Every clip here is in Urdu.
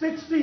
60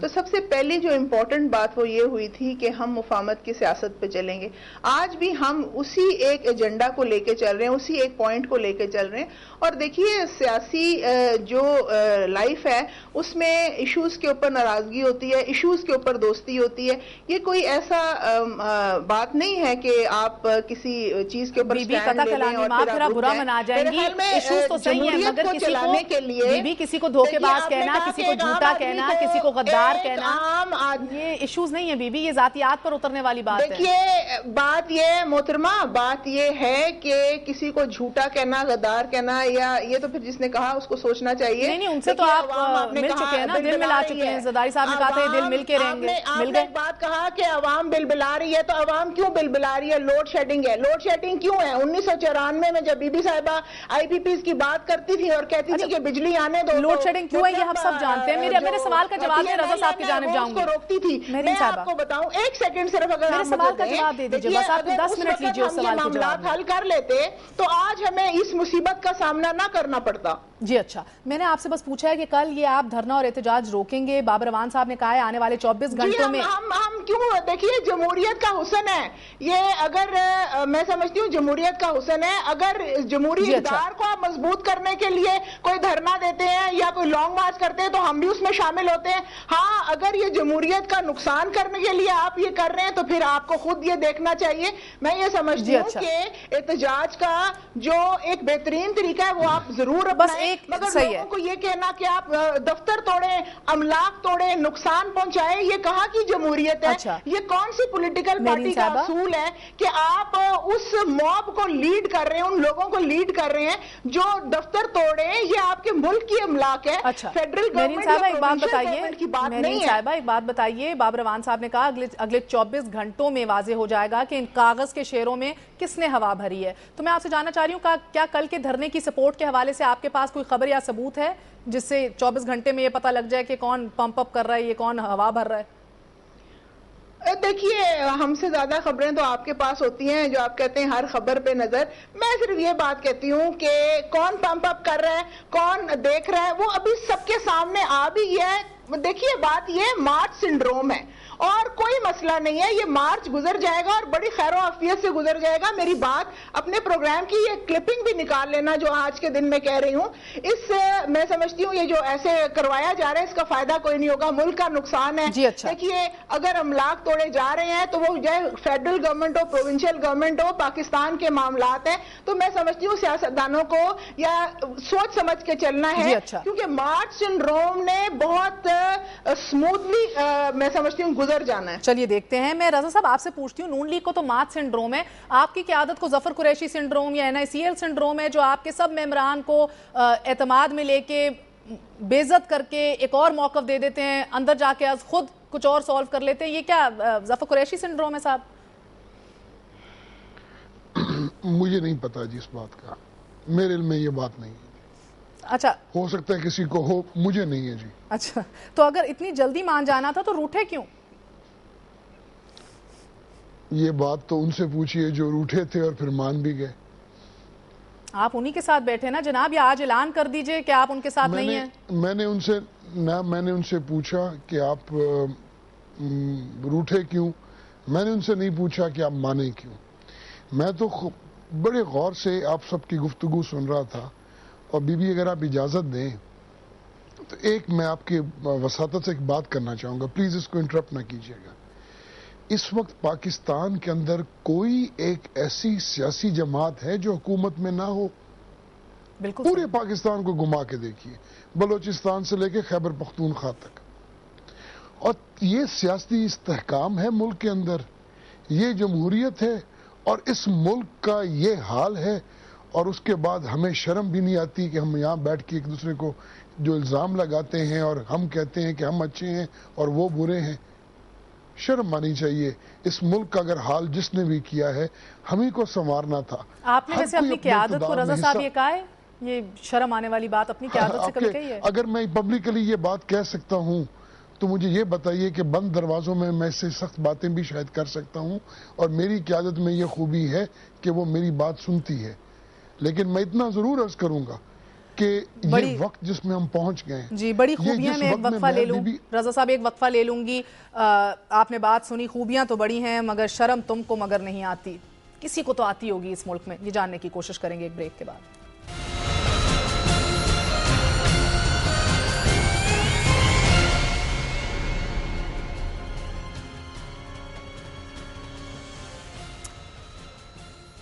تو سب سے پہلی جو امپورٹنٹ بات وہ یہ ہوئی تھی کہ ہم مفاہمت کی سیاست پہ چلیں گے. آج بھی ہم اسی ایک ایجنڈا کو لے کے چل رہے ہیں, اسی ایک پوائنٹ کو لے کے چل رہے ہیں. اور دیکھیے سیاسی جو لائف ہے اس میں ایشوز کے اوپر ناراضگی ہوتی ہے, ایشوز کے اوپر دوستی ہوتی ہے. یہ کوئی ایسا بات نہیں ہے کہ آپ کسی چیز کے اوپر اسٹینڈ لے لیں اور پھر آپ برا منا جائیں گی. ایشوز تو صحیح ہیں مگر کسی کو دھوکے باز کہنا, کسی کو جھوٹا کہنا, کسی کو غدار کہنا, یہ ایشوز نہیں ہے بی بی, یہ ذاتیات پر اترنے والی بات ہے. دیکھیے بات یہ محترمہ, بات یہ ہے کہ کسی کو جھوٹا کہنا, غدار کہنا, یا یہ تو پھر جس نے کہا اس کو سوچنا چاہیے. نہیں ان سے تو آپ مل چکے ہیں نا, دل ملا چکے ہیں. زرداری صاحب نے کہا تھا یہ دل مل کے رہیں گے, مل گئے. بات کہا کہ عوام بل بلا رہی ہے, تو عوام کیوں بل بلا رہی ہے؟ لوڈ شیڈنگ ہے. لوڈ شیڈنگ کیوں ہے؟ 1994 میں جب بی بی صاحبہ آئی پی پیز کی بات کرتی تھی اور کہتی تھی کہ بجلی آنے دو, لوڈ شیڈنگ کیوں ہے یہ ہم سب جانتے ہیں. میرے سوال کا جواب میں رضا صاحب کی جانب جاؤں گی. روکتی تھی. میں آپ کو بتاؤں ایک سیکنڈ صرف, اگر میرے سوال کا جواب دے دیجیے بس, آپ 10 منٹ لیجیے اس سوال کا جواب. حل کر لیتے تو آج ہمیں اس مصیبت کا سامنا نہ کرنا پڑتا. جی اچھا, میں نے آپ سے بس پوچھا ہے کہ کل یہ آپ دھرنا اور احتجاج روکیں گے. بابر اعوان صاحب نے کہا ہے آنے والے 24 گھنٹوں میں. ہم کیوں, دیکھیے جمہوریت کا حسن ہے یہ, اگر میں سمجھتی ہوں جمہوریت کا حسن ہے, اگر جمہوری اقدار کو آپ مضبوط کرنے کے لیے کوئی دھرنا دیتے ہیں یا کوئی لانگ مارچ کرتے ہیں تو ہم بھی اس میں شامل ہوتے ہیں. ہاں اگر یہ جمہوریت کا نقصان کرنے کے لیے آپ یہ کر رہے ہیں تو پھر آپ کو خود یہ دیکھنا چاہیے. میں یہ سمجھتی ہوں کہ احتجاج کا جو ایک بہترین طریقہ ہے وہ آپ ضرور اپنائیں, مگر لوگوں کو یہ کہنا کہ آپ دفتر توڑیں, املاک توڑیں, نقصان پہنچائیں, یہ کہاں کی جمہوریت ہے؟ یہ کون سی پولیٹیکل پارٹی کا اصول ہے کہ آپ اس موب کو لیڈ کر رہے ہیں, ان لوگوں کو لیڈ کر رہے ہیں جو دفتر توڑے؟ یہ آپ کے ملک کی املاک ہے. فیڈرل گورنمنٹ یا پروونشل گورنمنٹ کی بات نہیں ہے. ایک بات بتائیے, بابر اعوان صاحب نے کہا اگلے 24 گھنٹوں میں واضح ہو جائے گا کہ ان کاغذ کے شیروں میں کس نے ہوا بھری ہے. تو میں آپ سے جاننا چاہ رہی ہوں کیا کل کے دھرنے کی سپورٹ کے حوالے سے آپ کے پاس کوئی خبر یا ثبوت ہے جس سے 24 گھنٹے میں یہ پتہ لگ جائے کہ کون پمپ اپ کر رہا ہے, یہ کون ہوا بھر رہا ہے؟ دیکھیے ہم سے زیادہ خبریں تو آپ کے پاس ہوتی ہیں جو آپ کہتے ہیں ہر خبر پہ نظر. میں صرف یہ بات کہتی ہوں کہ کون پمپ اپ کر رہا ہے, کون دیکھ رہا ہے, وہ ابھی سب کے سامنے آ بھی گیا ہے. دیکھیے بات یہ مارچ سنڈروم ہے اور کوئی مسئلہ نہیں ہے, یہ مارچ گزر جائے گا اور بڑی خیر و عافیت سے گزر جائے گا. میری بات اپنے پروگرام کی یہ کلپنگ بھی نکال لینا جو آج کے دن میں کہہ رہی ہوں. اس سے میں سمجھتی ہوں یہ جو ایسے کروایا جا رہا ہے اس کا فائدہ کوئی نہیں ہوگا, ملک کا نقصان ہے. دیکھیے اگر املاک توڑے جا رہے ہیں تو وہ چاہے فیڈرل گورنمنٹ ہو, پروونشل گورنمنٹ ہو, پاکستان کے معاملات ہیں, تو میں سمجھتی ہوں سیاستدانوں کو یا سوچ سمجھ کے چلنا ہے, کیونکہ مارچ سنڈروم نے بہت سموتھلی میں سمجھتی ہوں گزر جانا ہے. چلیے دیکھتے ہیں. میں رضا صاحب آپ سے پوچھتی ہوں, نون لیگ کو تو مارچ سنڈروم ہے, آپ کی قیادت کو ظفر قریشی سنڈروم یا NICL سنڈروم ہے جو آپ کے سب ممبران کو اعتماد میں لے کے بے عزت کر کے ایک اور موقف دے دیتے ہیں, اندر جا کے از خود کچھ اور سولو کر لیتے ہیں. یہ کیا ظفر قریشی سنڈروم ہے صاحب؟ مجھے نہیں پتا جی اس بات کا, میرے علم میں یہ بات نہیں ہے. اچھا, ہو سکتا ہے کسی کو ہو, مجھے نہیں ہے جی. اچھا, تو اگر اتنی جلدی مان جانا تھا تو روٹھے کیوں؟ یہ بات تو ان سے پوچھئے جو روٹھے تھے اور پھر مان بھی گئے. آپ انہی کے ساتھ بیٹھے نا جناب, یا آج اعلان کر دیجئے کہ آپ ان کے ساتھ نہیں ہیں. میں نے ان سے پوچھا کہ آپ روٹھے کیوں, میں نے ان سے نہیں پوچھا کہ آپ مانے کیوں. میں تو بڑے غور سے آپ سب کی گفتگو سن رہا تھا, اور بی بی اگر آپ اجازت دیں تو ایک میں آپ کے وساطت سے ایک بات کرنا چاہوں گا, پلیز اس کو انٹرپٹ نہ کیجیے گا. اس وقت پاکستان کے اندر کوئی ایک ایسی سیاسی جماعت ہے جو حکومت میں نہ ہو؟ بالکل پورے پاکستان کو گھما کے دیکھیے, بلوچستان سے لے کے خیبر پختونخوا تک. اور یہ سیاسی استحکام ہے ملک کے اندر, یہ جمہوریت ہے, اور اس ملک کا یہ حال ہے. اور اس کے بعد ہمیں شرم بھی نہیں آتی کہ ہم یہاں بیٹھ کے ایک دوسرے کو جو الزام لگاتے ہیں اور ہم کہتے ہیں کہ ہم اچھے ہیں اور وہ برے ہیں. شرم آنی چاہیے. اس ملک کا اگر حال جس نے بھی کیا ہے ہم ہی کو سنوارنا تھا. آپ نے ویسے اپنی قیادت کو رضا صاحب یہ کہا ہے, یہ شرم آنے والی بات اپنی قیادت سے کبھی کہی ہے؟ اگر میں پبلکلی یہ بات کہہ سکتا ہوں تو مجھے یہ بتائیے کہ بند دروازوں میں میں سے سخت باتیں بھی شاید کر سکتا ہوں, اور میری قیادت میں یہ خوبی ہے کہ وہ میری بات سنتی ہے. لیکن میں اتنا ضرور عرض کروں گا کہ یہ وقت جس میں ہم پہنچ گئے ہیں جی بڑی خوبیاں میں ایک وقفہ لے لوں رضا صاحب ایک وقفہ لے لوں گی آپ نے بات سنی خوبیاں تو بڑی ہیں مگر شرم تم کو مگر نہیں آتی کسی کو تو آتی ہوگی اس ملک میں یہ جاننے کی کوشش کریں گے ایک بریک کے بعد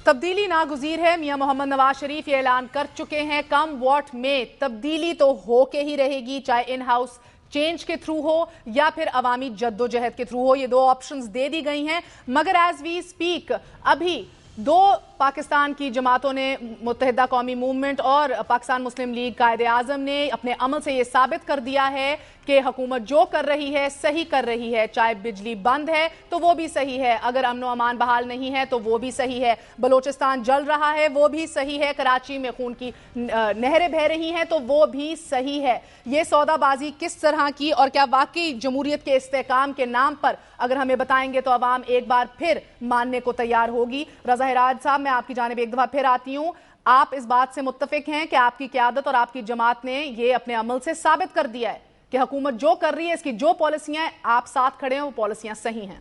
تبدیلی ناگزیر ہے میاں محمد نواز شریف یہ اعلان کر چکے ہیں کم واٹ میں تبدیلی تو ہو کے ہی رہے گی چاہے ان ہاؤس چینج کے تھرو ہو یا پھر عوامی جدوجہد کے تھرو ہو یہ دو آپشنز دے دی گئی ہیں مگر ایز وی سپیک ابھی دو پاکستان کی جماعتوں نے متحدہ قومی موومنٹ اور پاکستان مسلم لیگ قائد اعظم نے اپنے عمل سے یہ ثابت کر دیا ہے کہ حکومت جو کر رہی ہے صحیح کر رہی ہے چاہے بجلی بند ہے تو وہ بھی صحیح ہے اگر امن و امان بحال نہیں ہے تو وہ بھی صحیح ہے بلوچستان جل رہا ہے وہ بھی صحیح ہے کراچی میں خون کی نہریں بہہ رہی ہیں تو وہ بھی صحیح ہے یہ سودا بازی کس طرح کی اور کیا واقعی جمہوریت کے استحکام کے نام پر اگر ہمیں بتائیں گے تو عوام ایک بار پھر ماننے کو تیار ہوگی رضا ہراج صاحب میں آپ کی جانب ایک دفعہ پھر آتی ہوں آپ اس بات سے متفق ہیں کہ آپ کی قیادت اور آپ کی جماعت نے یہ اپنے عمل سے ثابت کر دیا ہے کہ حکومت جو کر رہی ہے اس کی جو پالیسیاں آپ ساتھ کھڑے ہیں وہ پالیسیاں صحیح ہیں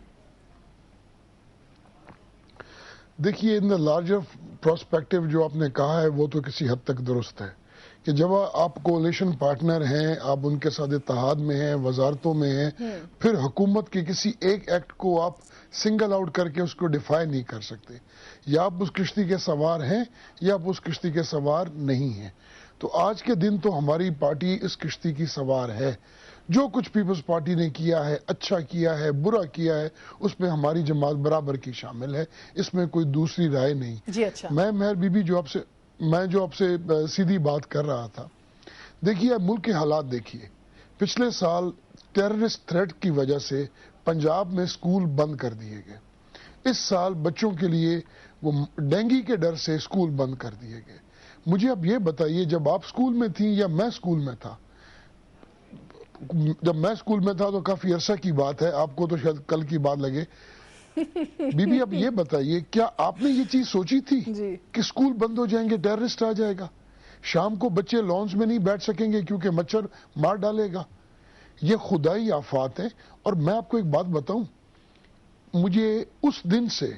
دیکھیے ان دا لارجر پرسپیکٹو جو آپ نے کہا ہے وہ تو کسی حد تک درست ہے کہ جب آپ کولیشن پارٹنر ہیں آپ ان کے ساتھ اتحاد میں ہیں وزارتوں میں ہیں پھر حکومت کے کسی ایک ایکٹ کو آپ سنگل آؤٹ کر کے اس کو ڈیفائی نہیں کر سکتے یا آپ اس کشتی کے سوار ہیں یا آپ اس کشتی کے سوار نہیں ہیں تو آج کے دن تو ہماری پارٹی اس کشتی کی سوار ہے جو کچھ پیپلز پارٹی نے کیا ہے اچھا کیا ہے برا کیا ہے اس میں ہماری جماعت برابر کی شامل ہے اس میں کوئی دوسری رائے نہیں جی اچھا میں مہر بی بی جو آپ سے سیدھی بات کر رہا تھا دیکھیے ملک کے حالات دیکھیے پچھلے سال ٹیررسٹ تھریٹ کی وجہ سے پنجاب میں سکول بند کر دیے گئے اس سال بچوں کے لیے وہ ڈینگی کے ڈر سے سکول بند کر دیے گئے مجھے اب یہ بتائیے جب آپ سکول میں تھیں یا میں سکول میں تھا جب میں سکول میں تھا تو کافی عرصہ کی بات ہے آپ کو تو شاید کل کی بات لگے بی بی اب یہ بتائیے کیا آپ نے یہ چیز سوچی تھی کہ سکول بند ہو جائیں گے ٹیررسٹ آ جائے گا شام کو بچے لانس میں نہیں بیٹھ سکیں گے کیونکہ مچھر مار ڈالے گا یہ خدائی آفات ہیں اور میں آپ کو ایک بات بتاؤں مجھے اس دن سے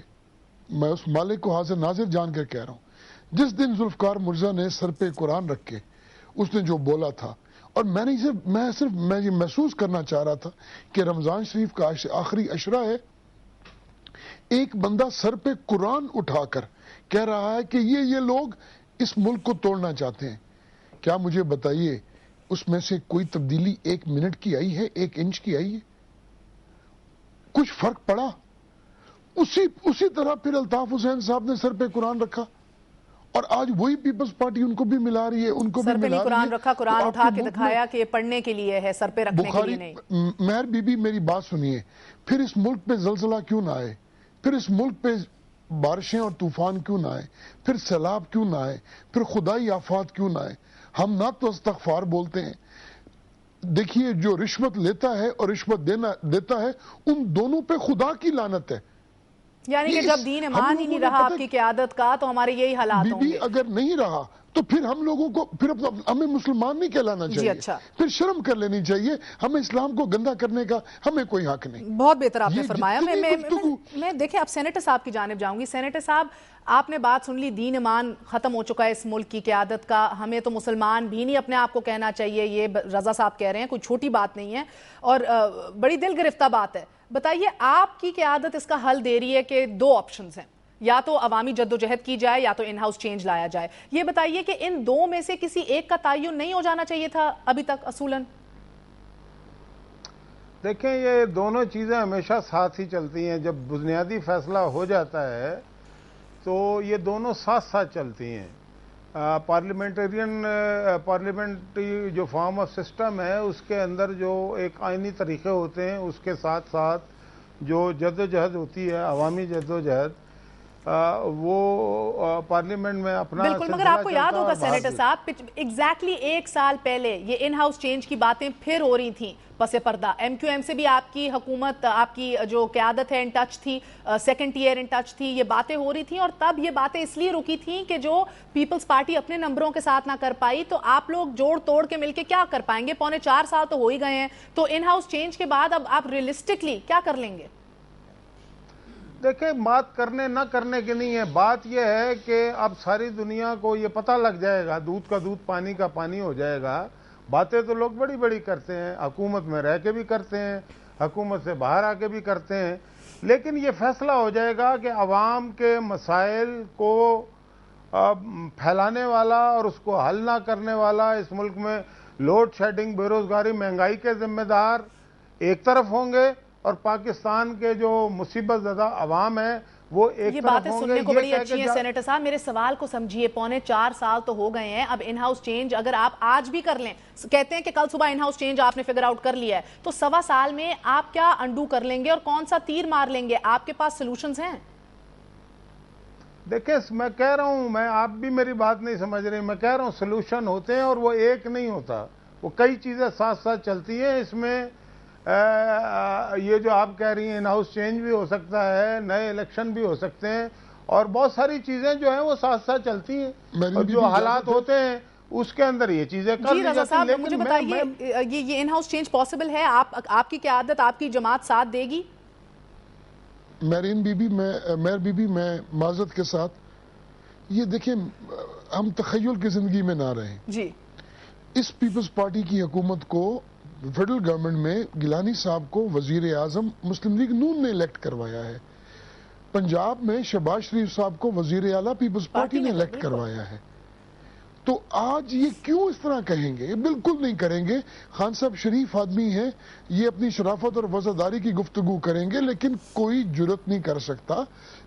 میں اس مالک کو حاضر ناظر جان کر کہہ رہا ہوں جس دن ذوالفقار مرزا نے سر پہ قرآن رکھ کے اس نے جو بولا تھا اور میں یہ محسوس کرنا چاہ رہا تھا کہ رمضان شریف کا آخری عشرہ ہے ایک بندہ سر پہ قرآن اٹھا کر کہہ رہا ہے کہ یہ لوگ اس ملک کو توڑنا چاہتے ہیں کیا مجھے بتائیے اس میں سے کوئی تبدیلی 1 منٹ کی آئی ہے 1 انچ کی آئی ہے کچھ فرق پڑا اسی طرح پھر الطاف حسین صاحب نے سر پہ قرآن رکھا اور آج وہی پیپلز پارٹی ان کو بھی ملا رہی ہے ان کو بھی ملا رہی ہے قرآن رکھا قرآن اٹھا کے دکھایا کہ یہ پڑھنے کے لیے ہے سر پہ رکھنے کے لیے نہیں مہر بی بی میری بات سنیے پھر اس ملک پہ زلزلہ کیوں نہ آئے پھر اس ملک پہ بارشیں اور طوفان کیوں نہ آئے پھر سیلاب کیوں نہ آئے پھر خدائی آفات کیوں نہ آئے ہم نہ تو استغفار بولتے ہیں دیکھیے جو رشوت لیتا ہے اور رشوت دیتا ہے ان دونوں پہ خدا کی لعنت ہے یعنی کہ جب دین ایمان ہی نہیں رہا آپ کی قیادت کا تو ہمارے یہی حالات ہوں گے اگر نہیں رہا تو پھر ہم لوگوں کو پھر ہمیں مسلمان نہیں کہلانا چاہیے پھر شرم کر لینی چاہیے ہمیں اسلام کو گندا کرنے کا ہمیں کوئی حق نہیں بہت بہتر آپ نے فرمایا میں دیکھیں اب سینیٹر صاحب کی جانب جاؤں گی سینیٹر صاحب آپ نے بات سن لی دین ایمان ختم ہو چکا ہے اس ملک کی قیادت کا ہمیں تو مسلمان بھی نہیں اپنے آپ کو کہنا چاہیے یہ رضا صاحب کہہ رہے ہیں کوئی چھوٹی بات نہیں ہے اور بڑی دل گرفتہ بات ہے بتائیے آپ کی قیادت اس کا حل دے رہی ہے کہ 2 آپشنز ہیں یا تو عوامی جدوجہد کی جائے یا تو ان ہاؤس چینج لایا جائے یہ بتائیے کہ ان 2 میں سے کسی ایک کا تعین نہیں ہو جانا چاہیے تھا ابھی تک اصولاً دیکھیں یہ دونوں چیزیں ہمیشہ ساتھ ہی چلتی ہیں جب بنیادی فیصلہ ہو جاتا ہے تو یہ دونوں ساتھ ساتھ چلتی ہیں پارلیمنٹری جو فارم آف سسٹم ہے اس کے اندر جو ایک آئینی طریقے ہوتے ہیں اس کے ساتھ ساتھ جو جدوجہد ہوتی ہے عوامی جدوجہد وہ پارلیمنٹ میں اپنا بالکل. مگر آپ کو یاد ہوگا سینیٹر صاحب ایگزیکٹلی 1 سال پہلے یہ ان ہاؤس چینج کی باتیں پھر ہو رہی تھیں پس پردہ. ایم کیو ایم سے بھی آپ کی حکومت, آپ کی جو قیادت ہے ان ٹچ تھی, سیکنڈ ایئر ان ٹچ تھی, یہ باتیں ہو رہی تھیں. اور تب یہ باتیں اس لیے رکی تھیں کہ جو پیپلز پارٹی اپنے نمبروں کے ساتھ نہ کر پائی تو آپ لوگ جوڑ توڑ کے مل کے کیا کر پائیں گے. 4.25 سال تو ہو ہی گئے ہیں, تو ان ہاؤس چینج کے بعد اب آپ ریئلسٹکلی کیا کر لیں گے؟ دیکھیں, بات کرنے نہ کرنے کی نہیں ہے, بات یہ ہے کہ اب ساری دنیا کو یہ پتہ لگ جائے گا, دودھ کا دودھ پانی کا پانی ہو جائے گا. باتیں تو لوگ بڑی بڑی کرتے ہیں, حکومت میں رہ کے بھی کرتے ہیں, حکومت سے باہر آ کے بھی کرتے ہیں, لیکن یہ فیصلہ ہو جائے گا کہ عوام کے مسائل کو پھیلانے والا اور اس کو حل نہ کرنے والا, اس ملک میں لوڈ شیڈنگ, بے روزگاری, مہنگائی کے ذمہ دار ایک طرف ہوں گے اور پاکستان کے جو مصیبت زدہ عوام ہیں وہ ایک طرف ہوں گے. یہ باتیں سننے کو بڑی اچھی ہیں سینیٹر صاحب, میرے سوال کو سمجھیے. 4.25 سال تو ہو گئے ہیں, اب ان ہاؤس چینج اگر آپ آج بھی کر لیں, کہتے ہیں کہ کل صبح ان ہاؤس چینج آپ نے فگر آؤٹ کر لیا ہے, تو 1.25 سال میں آپ کیا انڈو کر لیں گے اور کون سا تیر مار لیں گے؟ آپ کے پاس سلوشنز ہیں؟ دیکھیں, میں کہہ رہا ہوں, آپ بھی میری بات نہیں سمجھ رہے, میں کہہ رہا ہوں سلوشن ہوتے ہیں اور وہ ایک نہیں ہوتا, وہ کئی چیزیں ساتھ ساتھ چلتی ہیں. اس میں یہ جو آپ کہہ رہی ہیں ان ہاؤس چینج بھی ہو سکتا ہے, نئے الیکشن بھی ہو سکتے ہیں, اور بہت ساری چیزیں جو ہیں وہ ساتھ ساتھ چلتی ہیں, اور جو حالات ہوتے ہیں اس کے اندر یہ چیزیں کر لی جاتی ہیں. لیکن مجھے بتائیے, یہ ان ہاؤس چینج پاسبل ہے؟ آپ کی قیادت, آپ کی جماعت ساتھ دے گی؟ میرین بی بی, میں معذرت کے ساتھ, یہ دیکھیں ہم تخیل کی زندگی میں نہ رہیں. جی, اس پیپلز پارٹی کی حکومت کو فیڈرل گورنمنٹ میں گیلانی صاحب کو وزیر اعظم مسلم لیگ نون نے الیکٹ کروایا ہے. پنجاب میں شہباز شریف صاحب کو وزیر اعلیٰ پیپلز پارٹی نے الیکٹ کروایا ہے. تو آج یہ کیوں اس طرح کہیں گے؟ بالکل نہیں کریں گے. خان صاحب شریف آدمی ہیں, یہ اپنی شرافت اور وفاداری کی گفتگو کریں گے, لیکن کوئی جرت نہیں کر سکتا.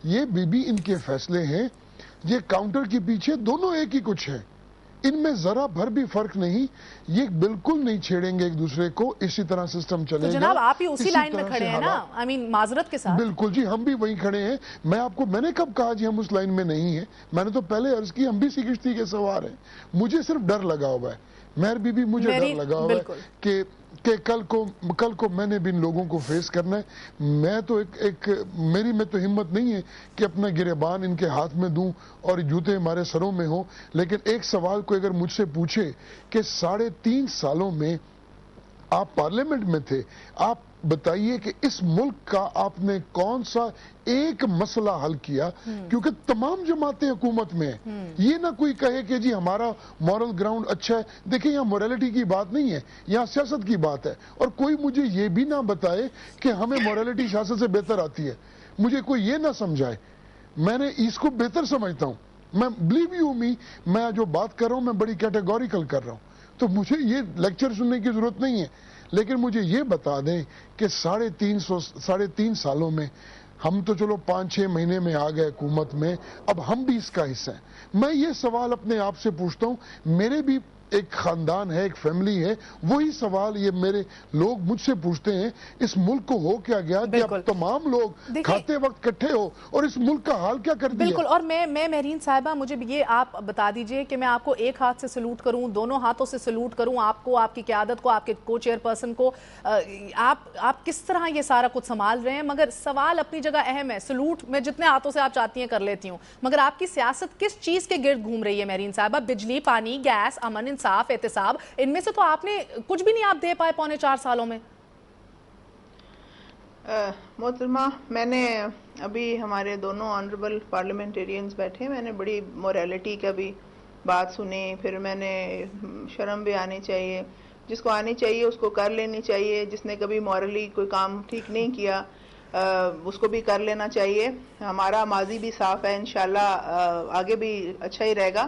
یہ بی ان کے فیصلے ہیں, یہ کاؤنٹر کے پیچھے دونوں ایک ہی کچھ ہیں, ان میں ذرا بھر بھی فرق نہیں. یہ بالکل نہیں چھیڑیں گے ایک دوسرے کو, اسی طرح سسٹم چلے گا. تو جناب آپ ہی اسی لائن میں کھڑے ہیں نا, معذرت کے ساتھ. بالکل جی, ہم بھی وہیں کھڑے ہیں. میں نے کب کہا جی ہم اس لائن میں نہیں ہیں؟ میں نے تو پہلے عرض کی ہم بھی اسی کشتی کے سوار ہیں. مجھے صرف ڈر لگا ہوا ہے, مہر بی بی, مجھے ڈر لگا ہوا ہے کہ کل کو میں نے بھی ان لوگوں کو فیس کرنا ہے. میں تو میری میں تو ہمت نہیں ہے کہ اپنا گریبان ان کے ہاتھ میں دوں اور جوتے ہمارے سروں میں ہوں. لیکن ایک سوال کو اگر مجھ سے پوچھے کہ 3.5 سالوں میں آپ پارلیمنٹ میں تھے, آپ بتائیے کہ اس ملک کا آپ نے کون سا ایک مسئلہ حل کیا؟ کیونکہ تمام جماعتیں حکومت میں ہیں. یہ نہ کوئی کہے کہ جی ہمارا مورل گراؤنڈ اچھا ہے. دیکھیں, یہاں موریلٹی کی بات نہیں ہے, یہاں سیاست کی بات ہے. اور کوئی مجھے یہ بھی نہ بتائے کہ ہمیں موریلٹی سیاست سے بہتر آتی ہے. مجھے کوئی یہ نہ سمجھائے. میں نے اس کو بہتر سمجھتا ہوں. میں بلیو یو می, میں جو بات کر رہا ہوں میں بڑی کیٹیگوریکل کر رہا ہوں. تو مجھے یہ لیکچر سننے کی ضرورت نہیں ہے. لیکن مجھے یہ بتا دیں کہ 3.5 سالوں میں ہم تو چلو 5-6 مہینے میں آ گئے حکومت میں, اب ہم بھی اس کا حصہ ہیں. میں یہ سوال اپنے آپ سے پوچھتا ہوں, میرے بھی ایک خاندان ہے, ایک فیملی ہے, وہی سوال یہ میرے لوگ مجھ سے پوچھتے ہیں, اس ملک کو ہو کیا گیا کہ اب تمام لوگ کھاتے وقت کٹھے ہو اور اس ملک کا حال کیا کر دیا؟ بالکل. اور میں مہرین صاحبہ, مجھے یہ آپ بتا دیجئے کہ میں آپ کو ایک ہاتھ سے سلوٹ کروں, دونوں ہاتھوں سے سلوٹ کروں آپ کو, آپ کی قیادت کو, آپ کے کو چیئر پرسن کو. آپ کس طرح یہ سارا کچھ سنبھال رہے ہیں, مگر سوال اپنی جگہ اہم ہے. سلوٹ میں جتنے ہاتھوں سے آپ چاہتی ہیں کر لیتی ہوں, مگر آپ کی سیاست کس چیز کے گرد گھوم رہی ہے مہرین صاحبہ؟ بجلی, پانی, گیس, امن, انصاف, احتساب, ان میں سے تو آپ نے کچھ بھی نہیں آپ دے پائے 4.25 سالوں میں. محترمہ, میں نے ابھی ہمارے دونوں آنریبل پارلیمنٹیرینز بیٹھے, میں نے بڑی موریلٹی کا بھی بات سنی. پھر میں نے شرم بھی آنی چاہیے, جس کو آنی چاہیے اس کو کر لینی چاہیے. جس نے کبھی موریلی کوئی کام ٹھیک نہیں کیا اس کو بھی کر لینا چاہیے. ہمارا ماضی بھی صاف ہے, انشاءاللہ آگے بھی اچھا ہی رہے گا.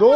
2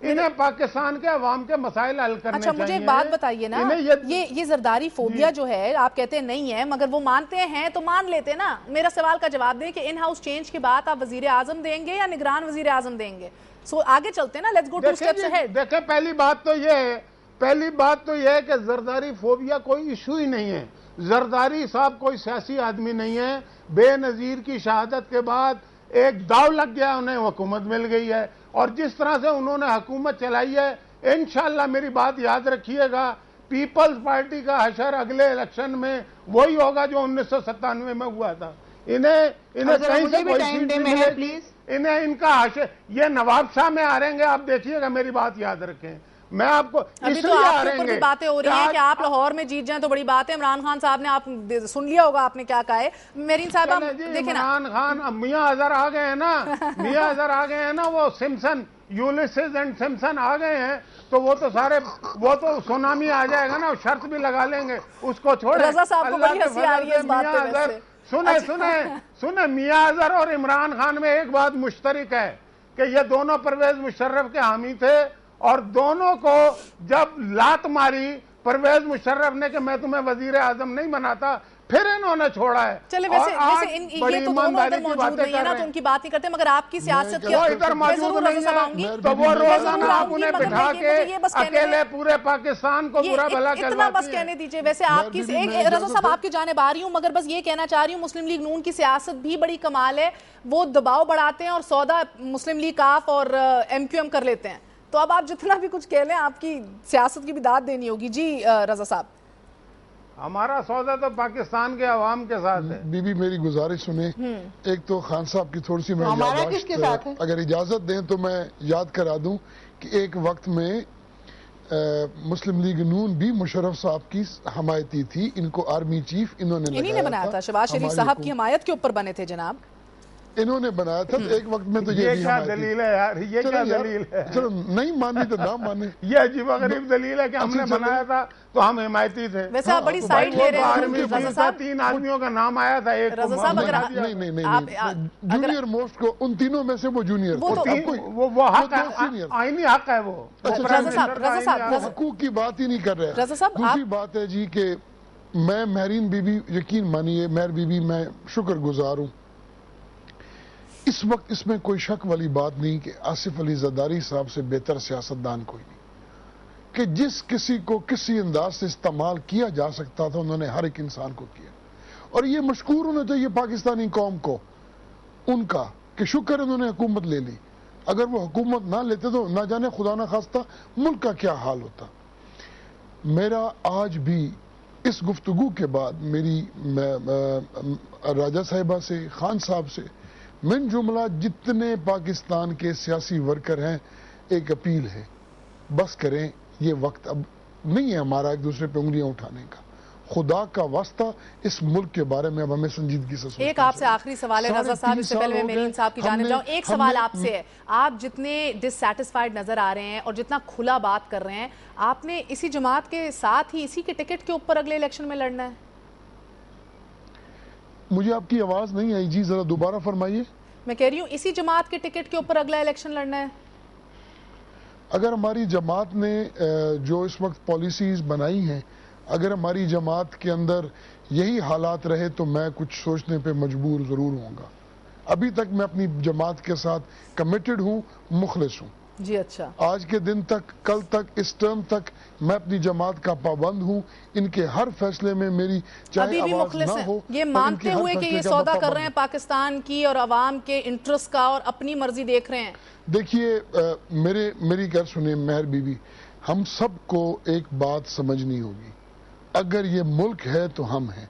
انہیں پاکستان کے عوام کے مسائل حل کرنے اچھا مجھے ایک بات بتائیے نا، یہ زرداری فوبیا جو ہے آپ کہتے ہیں نہیں ہے، مگر وہ مانتے ہیں تو مان لیتے نا. میرا سوال کا جواب دیں کہ ان ہاؤس چینج کی بات آپ وزیر اعظم دیں گے یا نگران وزیر اعظم دیں گے؟ سو آگے چلتے ہیں نا، لیٹس گو 2 اسٹیپس اہیڈ. دیکھیں پہلی بات تو یہ ہے کہ زرداری فوبیا کوئی ایشو ہی نہیں ہے. زرداری صاحب کوئی سیاسی آدمی نہیں ہے. بے نظیر کی شہادت کے بعد ایک داؤ لگ گیا، انہیں حکومت مل گئی ہے، اور جس طرح سے انہوں نے حکومت چلائی ہے انشاءاللہ میری بات یاد رکھیے گا، پیپلز پارٹی کا حشر اگلے الیکشن میں وہی ہوگا جو 1997 میں ہوا تھا. انہیں کہیں سے کوئی سیٹ نہیں ملے گی. انہیں ان کا حشر یہ نواب شاہ میں آ رہیں گے. آپ دیکھیے گا، میری بات یاد رکھیں. میں آپ کو ابھی تو آپ کے اوپر بھی باتیں ہو رہی ہیں کہ آپ لاہور میں جیت جائیں تو بڑی بات ہے. عمران خان صاحب نے، آپ سن لیا ہوگا آپ نے کیا کہا ہے. میرین صاحب دیکھیں نا، عمران خان میاں اظہر آ گئے ہیں نا، وہ سمسن یولیسز اینڈ سمسن آ گئے ہیں، تو وہ تو سونامی آ جائے گا نا، شرط بھی لگا لیں گے اس کو چھوڑیں. رضا صاحب کو بڑی ہنسی آ رہی ہے اس بات پہ ویسے. سنیں میاں اظہر اور عمران خان میں ایک بات مشترک ہے کہ یہ دونوں پرویز مشرف کے حامی تھے، اور دونوں کو جب لات ماری پرویز مشرف نے کہ میں تمہیں وزیر اعظم نہیں بناتا، پھر انہوں نے چھوڑا ہے. چلے ویسے یہ تو دونوں ادھر موجود نہیں ہے نا، تو ان کی بات نہیں کرتے، مگر آپ کی سیاست وہ ادھر موجود نہیں ہے تو وہ روزانہ آپ انہیں بٹھا کے اکیلے پورے پاکستان کو برا بھلا کہلواتی ہیں. اتنا بس کہنے دیجئے. ویسے آپ کی رضا صاحب آپ کی جانب آ رہی ہوں، مگر بس یہ کہنا چاہ رہی ہوں مسلم لیگ نون کی سیاست بھی بڑی کمال ہے. وہ دباؤ بڑھاتے ہیں اور سودا مسلم لیگ کاف اور MQM کر لیتے ہیں. تو اب آپ جتنا بھی کچھ کہہ لیں، آپ کی سیاست کی بھی داد دینی ہوگی. جی رضا صاحب. ہمارا سودا تو پاکستان کے عوام کے ساتھ ہے. بی بی میری گزارش سنیں. ایک تو خان صاحب کی تھوڑی سی میں اگر اجازت دیں تو میں یاد کرا دوں کہ ایک وقت میں مسلم لیگ نون بھی مشرف صاحب کی حمایتی تھی. ان کو آرمی چیف انہوں نے بنایا تھا. شہباز شریف صاحب کی حمایت کے اوپر بنے تھے جناب. انہوں نے بنایا تھا. ایک وقت میں تو یہ کیا دلیل ہے یار، یہ کیا دلیل ہے؟ چلو نہیں مانی تو نہ مانے. یہ عجیب و غریب دلیل ہے کہ ہم نے بنایا تھا تو ہم حمایتی تھے. ویسے آپ بڑی سائیڈ لے رہے ہیں. رضا صاحب 3 آدمیوں کا نام آیا تھا. ایک رضا صاحب اگر نہیں جونیئر موسٹ کو ان تینوں میں سے وہ جونیئر وہ حق ہے، آئینی حق ہے. وہ حقوق کی بات ہی نہیں کر رہے. دوسری بات ہے جی کہ میں مہرین بی بی، یقین مانیے مہر بی بی، میں شکر گزار ہوں. اس وقت اس میں کوئی شک والی بات نہیں کہ آصف علی زرداری صاحب سے بہتر سیاستدان کوئی نہیں، کہ جس کسی کو کسی انداز سے استعمال کیا جا سکتا تھا انہوں نے ہر ایک انسان کو کیا. اور یہ مشکور ہونا چاہیے پاکستانی قوم کو ان کا کہ شکر انہوں نے حکومت لے لی. اگر وہ حکومت نہ لیتے تو نہ جانے خدا نہ خواستہ ملک کا کیا حال ہوتا. میرا آج بھی اس گفتگو کے بعد میری راجہ صاحبہ سے، خان صاحب سے، من جملہ جتنے پاکستان کے سیاسی ورکر ہیں، ایک اپیل ہے، بس کریں. یہ وقت اب نہیں ہے ہمارا ایک دوسرے پہ انگلیاں اٹھانے کا. خدا کا واسطہ اس ملک کے بارے میں اب ہمیں سنجیدگی سے سوچنا. ایک آپ سے آخری سوال ہے رضا صاحب، اس سے پہلے میں میرین صاحب کی جانب جاؤں. ایک سوال آپ سے ہے، آپ جتنے ڈسسیٹسفائیڈ نظر آ رہے ہیں اور جتنا کھلا بات کر رہے ہیں، آپ نے اسی جماعت کے ساتھ ہی اسی کے ٹکٹ کے اوپر اگلے الیکشن میں لڑنا ہے؟ مجھے آپ کی آواز نہیں آئی جی، ذرا دوبارہ فرمائیے. میں کہہ رہی ہوں اسی جماعت کے ٹکٹ کے اوپر اگلا الیکشن لڑنا ہے؟ اگر ہماری جماعت نے جو اس وقت پالیسیز بنائی ہیں، اگر ہماری جماعت کے اندر یہی حالات رہے تو میں کچھ سوچنے پہ مجبور ضرور ہوں گا. ابھی تک میں اپنی جماعت کے ساتھ کمیٹڈ ہوں، مخلص ہوں. جی اچھا. آج کے دن تک، کل تک، اس ٹرم تک میں اپنی جماعت کا پابند ہوں. ان کے ہر فیصلے میں میری چاہے آواز نہ ہو. یہ مانتے ہوئے کہ یہ سودا کر رہے ہیں پاکستان کی اور عوام کے انٹرسٹ کا اور اپنی مرضی دیکھ رہے ہیں. دیکھیے میری کر سنیں مہر بی بی، ہم سب کو ایک بات سمجھنی ہوگی. اگر یہ ملک ہے تو ہم ہیں.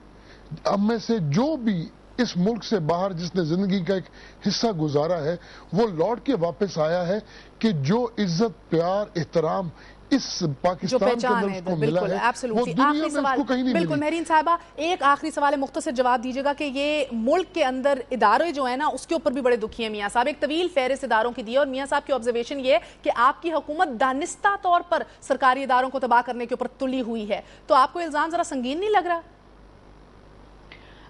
ہم میں سے جو بھی اس ملک سے باہر جس نے زندگی کا ایک حصہ گزارا ہے، وہ لوٹ کے واپس آیا ہے کہ جو عزت، پیار، احترام اس پاکستان کے اندر اس کو ملا ہے وہ دنیا میں اس کو کہیں نہیں ملی. بالکل. مہرین صاحبہ ایک آخری سوال ہے، مختصر جواب دیجیے گا کہ یہ ملک کے اندر ادارے جو ہیں نا اس کے اوپر بھی بڑے دکھی ہیں. میاں صاحب ایک طویل فہرست اداروں کی دی ہے اور میاں صاحب کی آبزرویشن یہ ہے کہ آپ کی حکومت دانستہ طور پر سرکاری اداروں کو تباہ کرنے کے اوپر تلی ہوئی ہے. تو آپ کو الزام ذرا سنگین نہیں لگ رہا؟